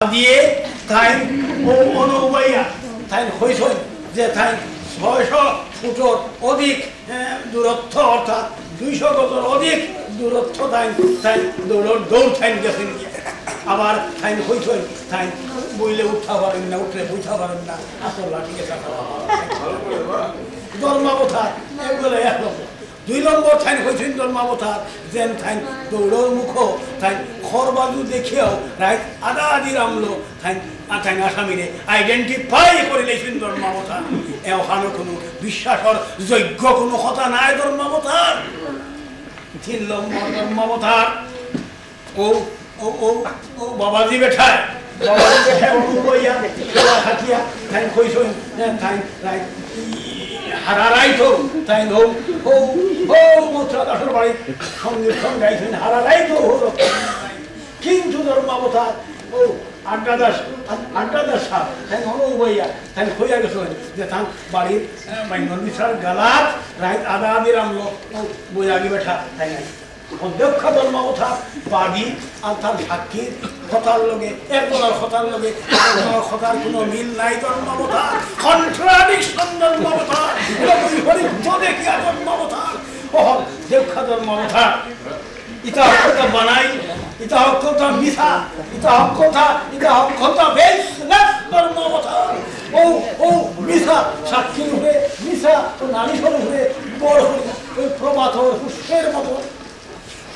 দিয়ে তাই অনুবাইয়া তাই হইসই যে তাই 600 ফুটর অধিক দূরত্ব অর্থাৎ 200 গজের অধিক দূরত্ব তাই তাই দৌড় তাই গেছেন আবার তাই হইসই তাই বইলে উঠা পারেন না উঠলে বুঝা পারেন না আসল লাঠি ধর্মাবতা এগুলো এক নম্বর। 2 নম্বর ঠাইন হয়েছেন ধর্মাবতার যেন ঠাইন দৌড়র মুখ ঠাইন খরবাজু দেখিয়াও রাইট আদা আদি রামলো ঠাইন ঠাইন আসামিরে আইডেন্টিফাই করে লেছেন ধর্মাবতার। এখানে কোনো বিশ্বাসর যোগ্য কোনো কথা নাই ধর্মাবতার। 3 নম্বর ধর্মাবতার ও ও ও ও বাবাজি বেঠায় বাবাজি বেঠায় বইয়া খাটিয়া ঠাইন কইছেন ঠাইন রাইট হারারাই তো তাই নো ও ও মোত্রাদাসের বাড়ি সংগীত গাইছেন হারারাই তো হলো কিন্তু ধর্মাবতার ও আড্ডাদাস সাহেব তাই হলো বইয়া তাই হইয়া গেছিলেন যে তার বাড়ির বাইনন্দিসার গালাত রাইত আদা আদি রামলো ও বইয়াগি বেঠা তাই নাই অধ্যক্ষ ধর্মাবতার বাদী আর তার সাক্ষীর কথার লগে একজনের কথার লগে কথার কোনো মিল নাই ধর্মাবতার কন্ট্রাডিকশন ধর্মাবতার বিপরীত দেখিয়া ধর্মাবতার ওহন দেবখা ধর্মাবতার ইতা হকতা বানাই ইতা হকতা মিথা ইতা হকতা বেশ ধর্মাবতার ও ও মিথা সাক্ষীর উপরে মিথা তো নারীর উপরে বড় ওই প্রভাতর পুষ্পের মতো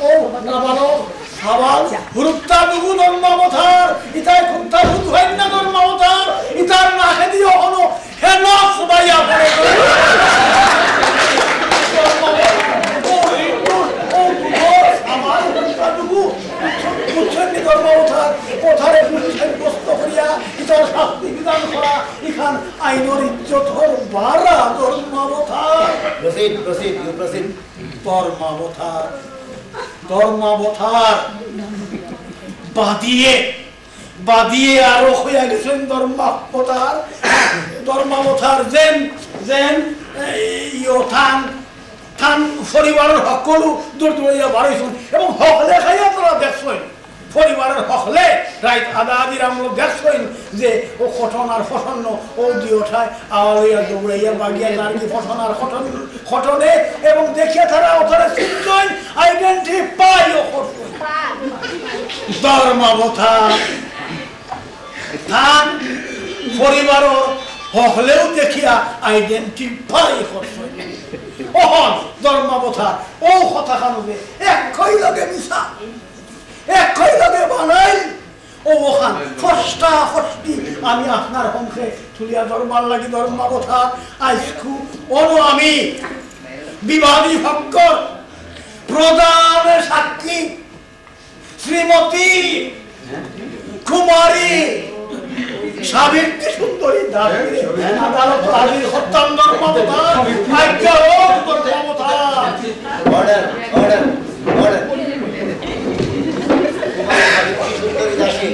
ও নাবালক সাবাল হুরুক্তা দুগু ধর্মাবতার ইতাই খুঁতা হুদ হয় না ধর্মাবতার ইতার নাকে দিয়ে হলো হেন সবাইয়া পড়ে ধর্মাবতার কোথারে প্রস্ত করিয়া ইতার শাস্তি বিধান করা ইখান আইনের ইজ্জতর বাড়া ধর্মাবতার ধর্মাবতার ধর্মাবতার বাদিয়ে আরো হইয়া গেছেন ধর্মাবতার যেন যেন থান পরিবারের সকল দূর দূরাইয়া বাড়াইছেন এবং হকলে খাইয়া তোরা দেখছেন পরিবারের হকলে রাইত আদা আদি রামলো দেখছেন যে ও খটনার ফসন্ন ও দিওঠায় আওয়াইয়া দৌড়াইয়া বাগিয়া নারী ফসনার খটনে এবং দেখিয়া তারা ওখানে চিনছেন আইডেন্টিফাই ও করছেন ধর্মাবতার থান পরিবারের হকলেও দেখিয়া আইডেন্টিফাই করছেন ওহন ধর্মাবতার ও কথা কানুবে একই লগে মিশা একই লগে বানাই ও ওখান ফষ্টা ফষ্টি আমি আপনার হংসে তুলিয়া ধর্মার লাগি ধর্মাবতার আইসকু ওনো আমি বিবাদী ভক্কর প্রধান সাক্ষী শ্রীমতী কুমারী সাবিত্রী সুন্দরী দাবি আদালত হাজির হত্যান ধর্মাবতার আজ্ঞা ও ধর্মাবতার অর্ডার অর্ডার অর্ডার সুন্দরী দাসী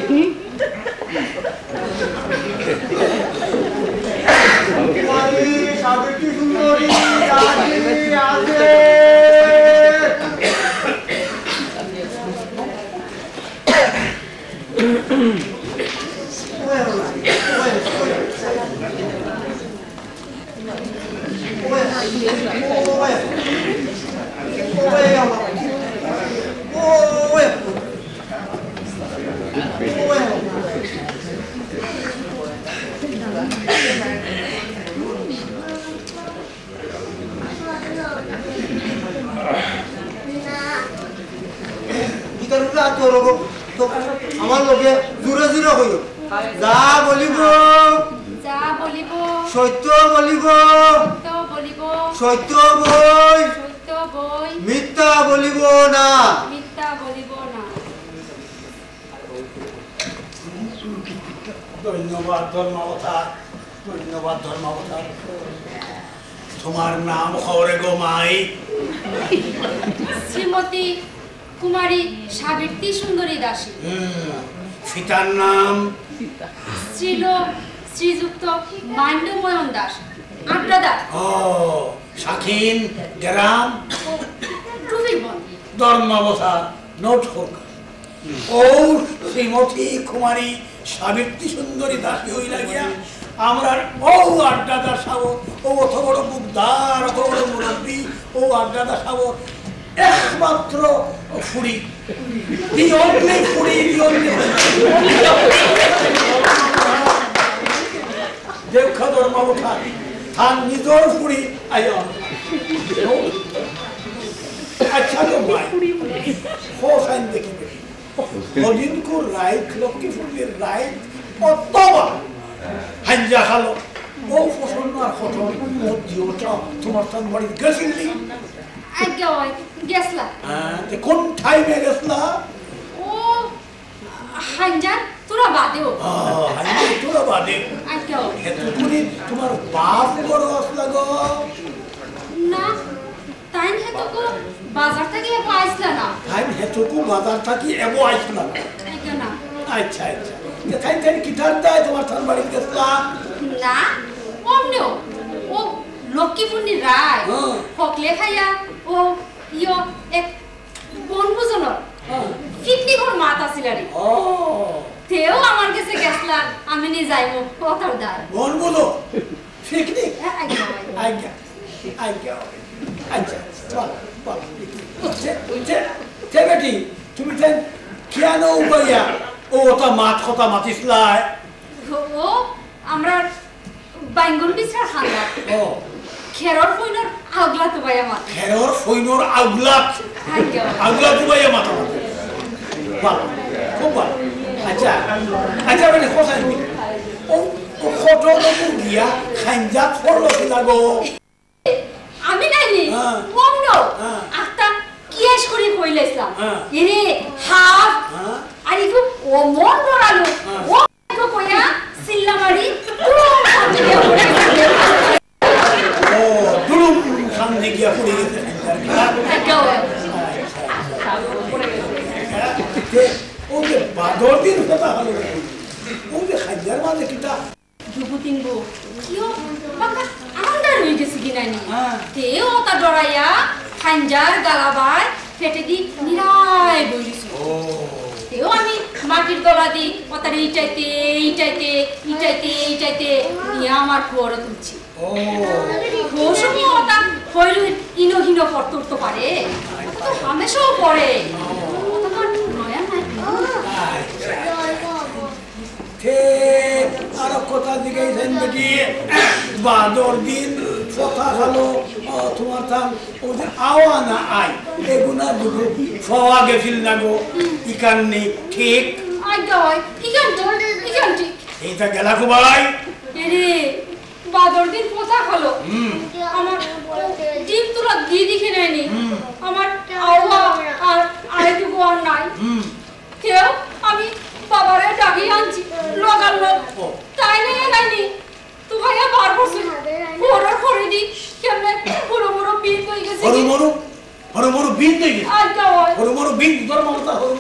কুমারী সাবিত্রী সুন্দরী দাসী আছে আমার লোকে জোরে জোরে হইল যা বলিব সত্য বলিব সত্য বই মিথ্যা বলিব না ধন্যবাদ ধর্মাবতার ধন্যবাদ ধর্মাবতার তোমার নাম খবরে গো মাই শ্রীমতী কুমারী সাবিত্রী সুন্দরী দাসী পিতার নাম শ্রীযুক্ত মান্ডময়ন দাস আড্ডাদা ও শাখিন গ্রাম ধর্মাবতার নোট হোক ও শ্রীমতী কুমারী সাবিত্রী সুন্দরী দাসী হইলা গিয়া আমরা ও আড্ডাদা সাবর ও অত বড় বুকদার অত বড় মুরব্বী ও আড্ডাদা সাবর একমাত্র ফুড়ি দি অনলি ফুড়ি দি অনলি দেখা ধর্মাবতা থান নিজর ফুড়ি আয় আচ্ছা তো ভাই हो साइन देखिए मदिन को राइट लक्की फुलेर राइट অতবা হাঞ্জা খালো ও ফসল আর ফসল মধ্যটা তোমার তার বাড়ি গেছিলি আজ্ঞা হয় গেছলা তে কোন টাইমে গেছলা ও হাঞ্জার তোরা বাদেও হাঞ্জা তোরা বাদে আজ্ঞা হয় এতটুকুনি তোমার বাপ বড় আসলা গো না তাই হেতুকু বাজার থেকে একো আইসলা না টাইম হেতুকু বাজার থাকি এবো আইসলা আজ্ঞা না আচ্ছা আচ্ছা তাই তাই কিতার দায় তোমার তার বাড়ি গেছলা না অমনেও ও লক্ষ্মীপুর্ণি রায় হকলে খাইয়া ও ইয় এক বনভোজনের পিকনিকর মাত আসিল রে ও তেও আমার কাছে গেছলা আমি নি যাইবো কথার দার বনভোজন পিকনিক আজ্ঞা আজ্ঞা আজ্ঞা আচ্ছা বল বল বেটি তুমি তেন কেন উপাইয়া ও ওটা মাত কথা মাতিসলাই ও আমরা বাইঙ্গন বিছরা খান্দা ও খেরর ফইনর আগলা তো ভাই আমার খেরর ফইনর আগলাত আজ্ঞা আগলা তো ভাইয়া মাথা বল খুব বল আচ্ছা আচ্ছা বেটি কথা ও ও ফটো তো গিয়া খাইজাত ফলো কি লাগো আমি নাইনি বন্ধ আত্তা কিয়াস করে কইলাইছলাম এরে হাফ আর ইকু ও মন ধরালো ও তো কইয়া সিল্লামারি পুরো সামনে পড়ে গেছে ও দুলুম সামনে গিয়া পড়ে গেছে আজ্ঞা ও যে বাদর দিন কথা হলো ও যে খাইজার মাঝে কিটা দুপুতিনগো কিও বাকা আন্দার হই গেছে কি নাইনি তেও তা ডরাইয়া খাঞ্জার গালাবাই ফেটে দি নিরায় বইরিছি ও তেও আমি মাটির গলা দি ওতারে ইটাইতে ইটাইতে ইটাইতে ইটাইতে নিয়ে আমার কুয়ারে তুলছি ও কোসমো ওটা হইল ইনোহিনো পড়তে পারে তো হামেশাও পড়ে ওটা তো নয়া নাই ঠিক আর কথা জিজ্ঞাসেন বেটি বাদর দিন কথা হলো তোমার থাম ও যে আওয়া না আই এগুনা দুটো ফওয়া গেছিল না গো ইকান্নি ঠিক আজ্ঞা হয় ইকান ঠিক এইটা গেলা গো ভাই এরে বাদর দিন পোতা খালো আমার ডিম তোরা দিয়ে দেখে নেয়নি আমার আওয়া আর আরেকটুকু আর নাই কেউ আমি বাবারে ডাকি আনছি লগাল লোক তাই নাইনি তো ভাইয়া বার করছে বড় করে দি কেমনে বড় বড় বিল হয়ে গেছে বড় বড় বিন দেখি আজ্ঞা হয় বড় বিন ধর্মবতা বড়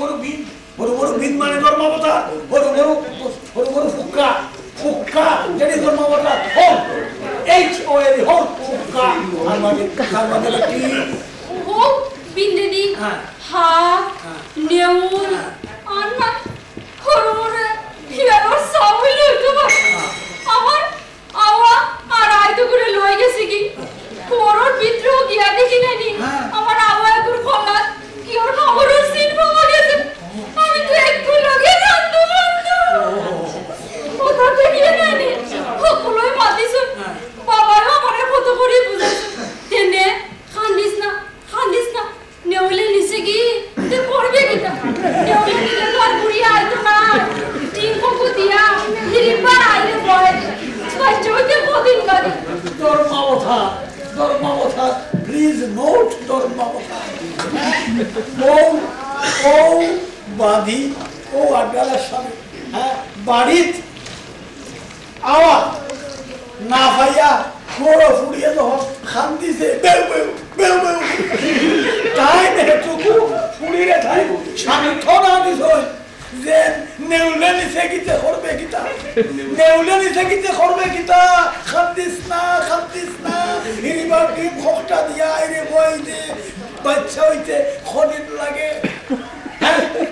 বড় বিন মানে ধর্মবতা বড় বড় ফুক্কা যেটি ধর্মবতা home H O L home ফুক্কা আর মানে কি ও বিন্দে দি হা নেউল আন্না হরমরে হিয়ার সাবই লইতো বা আমার আওয়া আর আইতো করে লই গেছে কি পরর বিদ্রোহ গিয়া দেখি নানি আমার আওয়া একর খলা কি ওর খবর সিন পাওয়া গেছে আমি তো একটু লগে জানতো কথা দেখি নানি সকলই মাতিছ বাবাও আমারে কত করে বুঝাইছে তেনে খান্দিস না নেউলে নিছে কি তে করবে কিটা নেউলে নিলে তো আর বুড়ি আইতো না টিম কোকো দিয়া হিরিবার আইলে বয় বাচ্চাকে কদিন লাগে ধর্মবতা প্লিজ নোট ধর্মবতা ও বাদি ও আড্ডালার সামনে হ্যাঁ বাড়িত আওয়া না ভাইয়া বড় ফুড়িয়ে যখন খান দিছে বেউ বেউ বেউ বেউ তাই নেটুকু ফুড়িরে তাই সান্ত্ব না দিছ যে নেউলে নিছে কিতে করবে কিতা খান দিস না হিরিবার ডিম খোকটা দিয়া আইরে বই দে বাচ্চা হইতে খদিন লাগে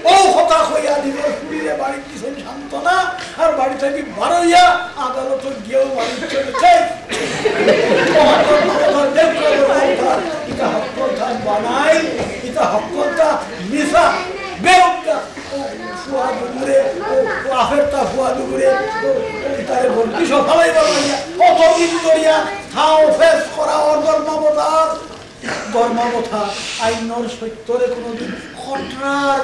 ও কথা কইয়া দিল ফুড়িরে বাড়ি দিছেন শান্ত না আর বাড়ি থেকে বারোইয়া আদালত গিয়েও বাড়ি চলেছে এটা হকলতা বানাই এটা হকলতা মিশা বেউকা ফুয়া দুগুরে আফেরটা ফুয়া দুগুরে তারে ভর্তি সফলাই বানাইয়া কতদিন করিয়া থাও ফেস করা ধর্মাবতার ধর্মাবতা আইনর সত্যরে কোনোদিন খটরার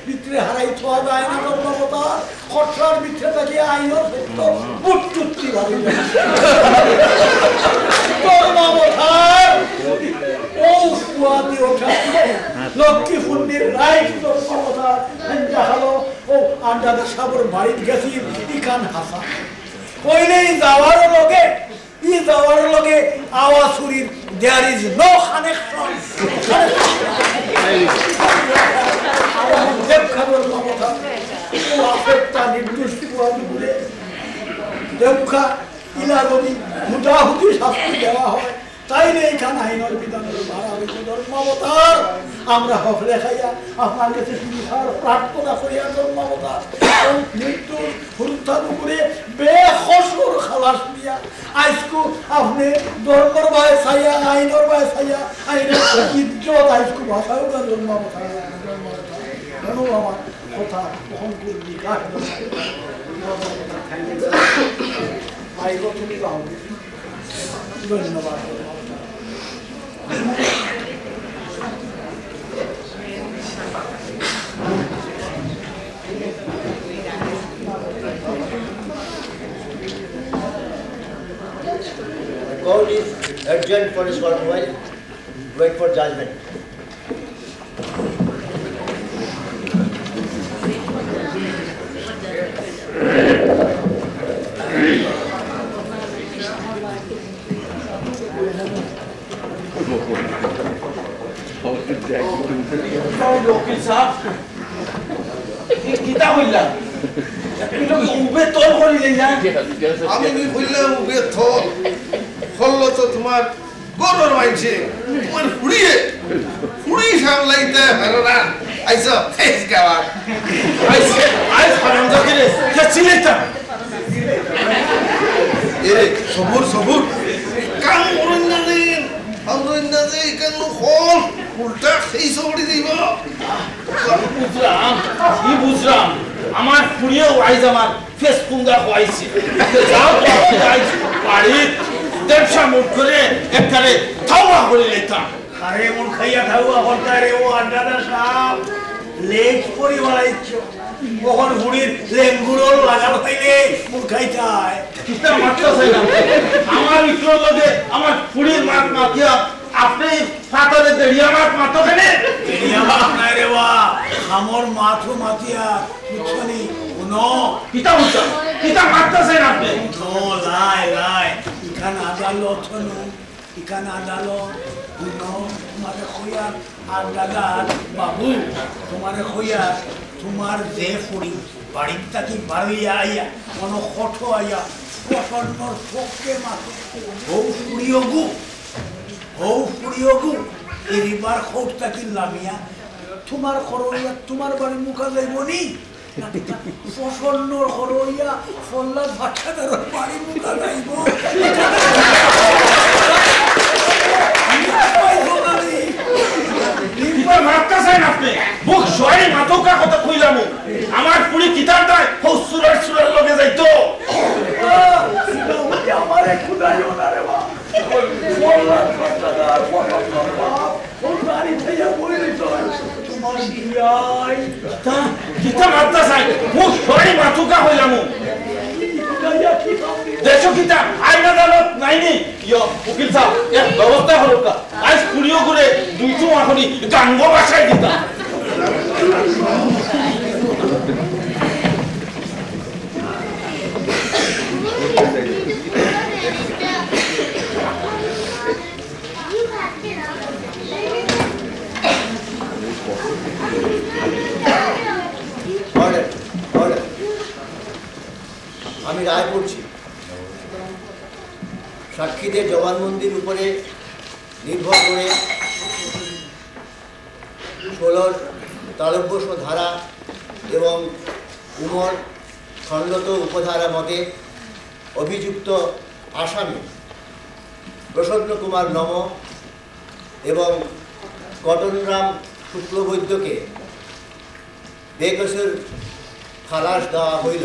ভিতরে হারাই থোয়া যায় না ধর্মাবতার খটরার ভিতরে থাকে আইনর সত্য বুটটুচ্ছি ভাবি ধর্মাবতার ও কুয়াতি ওঠা লক্ষ্মী ফুন্ডির রাইট ধর্মাবতার হলো ও আন্ডাদের সাবর বাড়িতে গেছি ইকান হাসা কইলেই যাওয়ার লগে আওয়াজুরির there is no connection দেব খাবার মমতা ও আপেক্ষা নির্দোষ পুরাদুরে দেবখা ইলা যদি হুটাহুটি শাস্তি দেওয়া হয় তাইলে এইখানে আইনের বিধানের ভাড়া হয়েছে ধর্মাবতার আমরা হকলে খাইয়া আপনার কাছে প্রার্থনা করিয়া ধর্মাবতার মৃত্যুর হুরুতা দুপুরে বেখসুর খালাস দিয়া আজকু আপনি ধর্মর ভাই ছাইয়া আইনের ভাই ছাইয়া আইনের ইজ্জত আজকু ভাষাও না ধর্মাবতার কেন আমার কথা বহন করবি কাজ আইব তুমি যাও ধন্যবাদ Court is adjourned for a short while. Wait for judgment. वकील साहब किता হইলা কিন্তু উবে তোল করি যাই না আমি নি কইলাম উবে থল হল্লো তো তোমার গরর মাইছে তোমার ফুড়ি সামলাইতে পারোনা আইসো ফেস গাওয়া আইস হারাম জাতিরে কে চিলেতা এরে সবুর কাম করুন না দিন আমরা না যে কেন হল উল্টা সেই সবড়ি দিব বুঝলাম আমার ফুড়িও আইজ আমার ফেস কুঙ্গা হইছে যাও তো আইজ বাড়ি দেবসা মুখ করে একবারে থাওয়া করে লেতা আরে মন খাইয়া খাওয়া হরতা রে ও আড্ডাটা সাপ লেজ পরি বাড়াইছ কখন হুড়ির লেঙ্গুড়ো লাগানো হইলে মন খাইতায় কিতা মারতাছে না আমার ইকর লগে আমার ফুড়ির মাত মাতিয়া আপনি ফাতরে দেড়িয়া মাত মাতো কেনে দেড়িয়া মাত নাই রে বা আমার মাথু মাতিয়া বুঝছনি উনো কিতা হচ্ছে কিতা মারতাছে না আপনি নো লাই ইখান আদালত হনো ইখান আদালত উনো তোমারে কইয়া আর দাদার বাবু তোমারে কইয়া তোমার যে ফুড়ি বাড়ির থাকি বাড়িয়া আইয়া কোনো কঠো আইয়া প্রসন্নর পক্ষে মাথে ও ফুড়িওগু এরিবার খোট থাকি লামিয়া তোমার খরইয়া তোমার বাড়ির মুখা যাইবনি প্রসন্নর খরইয়া ফল্লা ভাটাদার বাড়ির মুখা যাইব আপনি মুখ সরি মাথকা কথা কইলাম আমার পুরি কিতাব দেয় সুরের লগে যাইতো আমারে খুদাইও না রে বা ফল্লা ভাটাদার ও বাড়ি থেকে বইলি তো তোমার বিয়াই কিতা মারতা চাই মুখ সরি মাথকা কইলাম দেশো কিতা আইন আদালত নাইনি উকিল সাহেব এক ব্যবস্থা হলো কা আজ পুরিও করে দুইটো এখনই গাঙ্গ বাসায় দিতা আমি রায় করছি সাক্ষীদের জবানবন্দির উপরে নির্ভর করে 16 তালব্যস্য ধারা এবং উমর সন্নত উপধারা মতে অভিযুক্ত আসামি প্রসন্ন কুমার নম এবং কটনরাম শুক্লবৈদ্যকে বেকসুর খালাস দেওয়া হইল।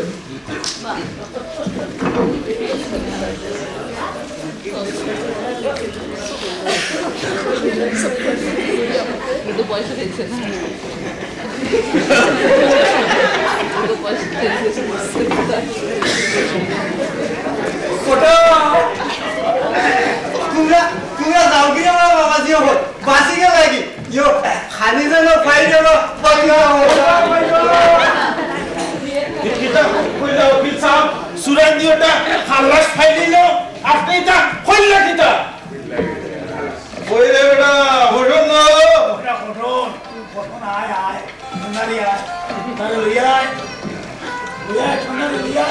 তোমরা যাও কি আমার বাবাজি হব বাঁচি গে লাগি ইয়ো খানি যেন পাই গেল কইলা উকিল সাহেব সুরেন্দ্রটা খালাস ফাইলিল আপনি তা কইলা কিতা ওই রে বেটা হঠন না ওটা ঘটন ঘটন আয় আয় সোনারি আয় তাহলে লইয়া আয় সোনারি লইয়া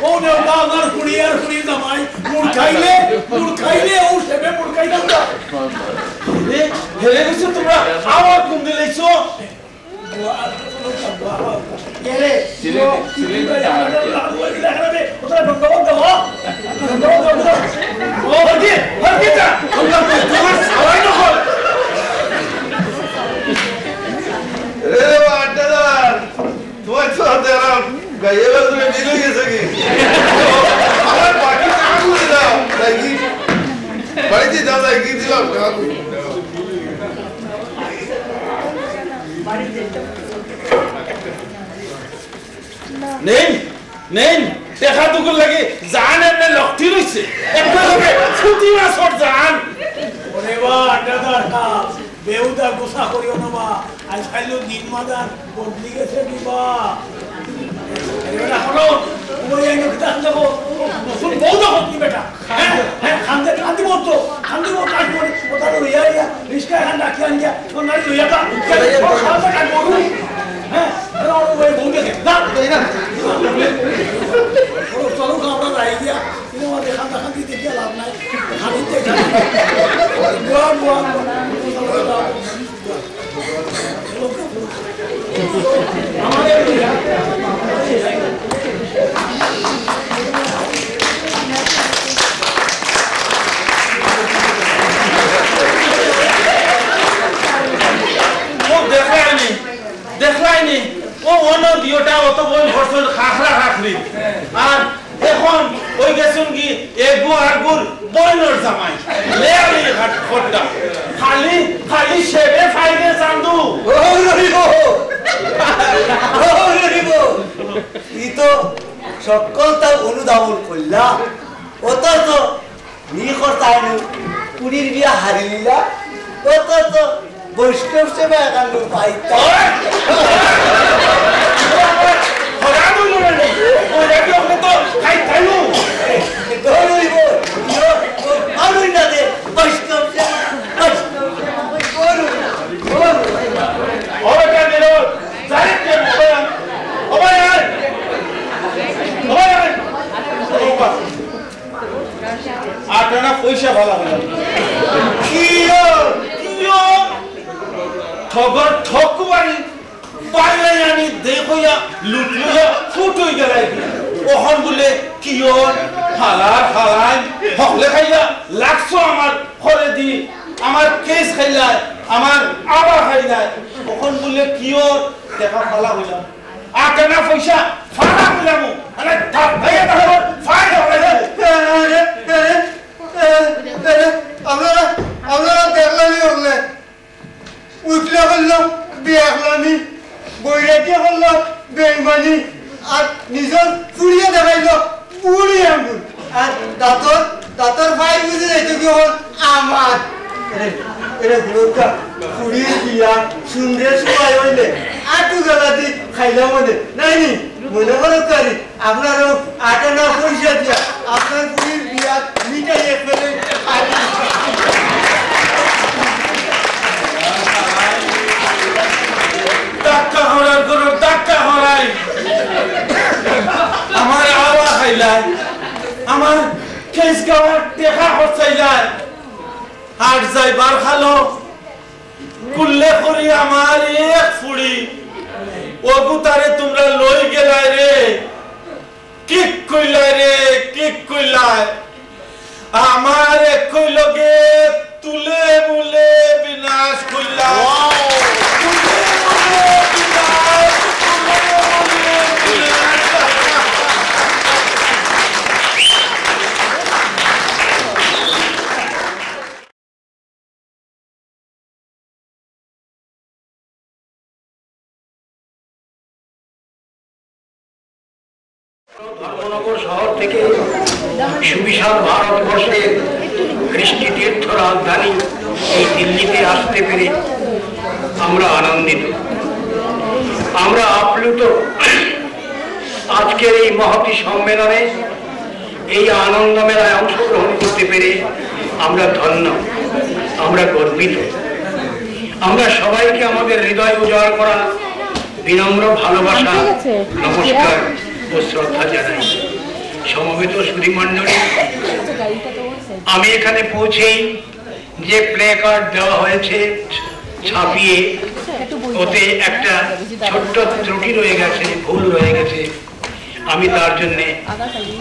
ও নেওয়া আমার কুড়িয়ার কুড়ি জামাই মুড় খাইলে ও সেবে মুড় খাইলাম না হেরে গেছো তোমরা আমার কোন দিলেছো কেরে তোমার তো গাইয়ে বাজরে মিলে গেছে কি আমার বাকি টাকা করে দাও নাকি বাড়িতে দাও নাকি দিলাম নেই নেই দেখা দুগুল লাগে জান এমনি লক্ষ্টি রইছে একটা হবে ফুটি মাছর জান ওরে বা আড্ডাদার বেউদা গোসা করিও না বা আজ খাইলো দিন মাদার বদলি গেছে বিবা এবারে হলো ওই আইনো কিতা যাবো শুন বউদা হতি বেটা হ্যাঁ হ্যাঁ খান্দে খান্দি বলতো কাজ করে ওটা তো ইয়া রিস্কা খান রাখি আন গিয়া সোনারি লইয়াটা খান্দে কাজ করু হ্যাঁ এরা ওই বউদা কে না চলো আমরা যাই গিয়া কিন্তু আমাদের খান্দি দেখিয়া লাভ নাই খান্দিতে দেখলাইনি ও অন্য দিওটা অত বই ভরসল খাখরা খাখরি আর এখন ওই গেছুন কি এগু আগুর বইনর জামাই লে আমি ঘাট খট্টা খালি সেবে ফাইলে চান্দু ও রহিব ই তো সকল তা অনুধাবন করলা অত তো নিখরতাইনু পুরীর বিয়া হারি নিলা অত তো বৈষ্ণব সেবা একান্ন পাইতা খরা দুই লড়াই ওই রাখি ওকে তো খাই খাইলু রহিব ইয়ো আনুই না দে বৈষ্ণব সেবা ওটা দিলো জানি কে মোবাইল মোবাইল আটানা পয়সা ভালো হলো কিও ঠগর ঠকুবারি বাইরে আমি দেখইয়া লুটলুয়া ফুটই গেলাই ওহন বলে কিও হালাই হকলে খাইয়া লাগছো আমার ঘরে দি আমার কেস খাইলাই আমার আবার খাইলাই ওহন বলে কিও দেখা ফালা হইলাম আটানা পয়সা ফালা হইলাম আরে ধাপ ভাইয়া তাহলে ফায়দা হইলা আমরা দেখলামই হলে উঠলে হলো বিয়াখলামি বৈরাটি হলো বেইমানি আর নিজের ফুড়িয়ে দেখাইল বুড়ি আঙ্গুল আর দাঁতর ভাই বুঝে যাইতো কি হল আমার এরা গুলোটা ফুড়িয়ে দিয়া সুন্দর সবাই হইলে আটু গেলাতি খাইলাম মনে নাইনি মনে করো কারি আপনারও আটানা পয়সা দিয়া আপনার ফুড়ির বিয়া মিটাইয়ে ফেলে টাকা হরার করো টাকা হরাই আমার আওয়া খাইলাই আমার কেস গাওয়ার টেকা হচ্ছাইলাই হাট যাইবার খালো কুল্লে করি আমার এক ফুড়ি ওগু তারে তোমরা লই গেলাই রে কিক কইলাই রে কিক কইলাই আমার এক কইলগে তুলে মুলে বিনাশ কইলাই তুলে মুলে বিনাশ তুলে মুলে ধর্মনগর শহর থেকে সুবিশাল ভারতবর্ষের কৃষ্টি তীর্থ রাজধানী এই দিল্লিতে আসতে পেরে আমরা আনন্দিত, আমরা আপ্লুত। আজকের এই মহতী সম্মেলনে এই আনন্দ মেলায় অংশগ্রহণ করতে পেরে আমরা ধন্য, আমরা গর্বিত। আমরা সবাইকে আমাদের হৃদয় উজাড় করা বিনম্র ভালোবাসা, নমস্কার ও শ্রদ্ধা জানাই। সমবেত সুধীমণ্ডলী, আমি এখানে পৌঁছেই যে প্লে কার্ড দেওয়া হয়েছে ছাপিয়ে, ওতে একটা ছোট্ট ত্রুটি রয়ে গেছে, ভুল রয়ে গেছে। আমি তার জন্য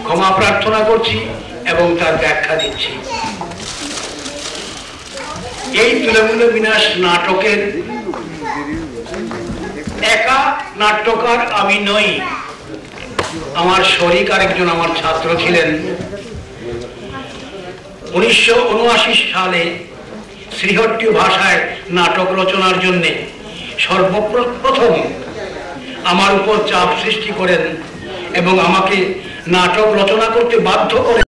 ক্ষমা প্রার্থনা করছি এবং তার ব্যাখ্যা দিচ্ছি। এই তুলে বিনাশ নাটকের একা নাট্যকার আমি নই, আমার শরিক আরেকজন আমার ছাত্র ছিলেন। 1979 সালে শ্রীহট্টীয় ভাষায় নাটক রচনার জন্য সর্বপ্রথম আমার উপর চাপ সৃষ্টি করেন এবং আমাকে নাটক রচনা করতে বাধ্য করেন।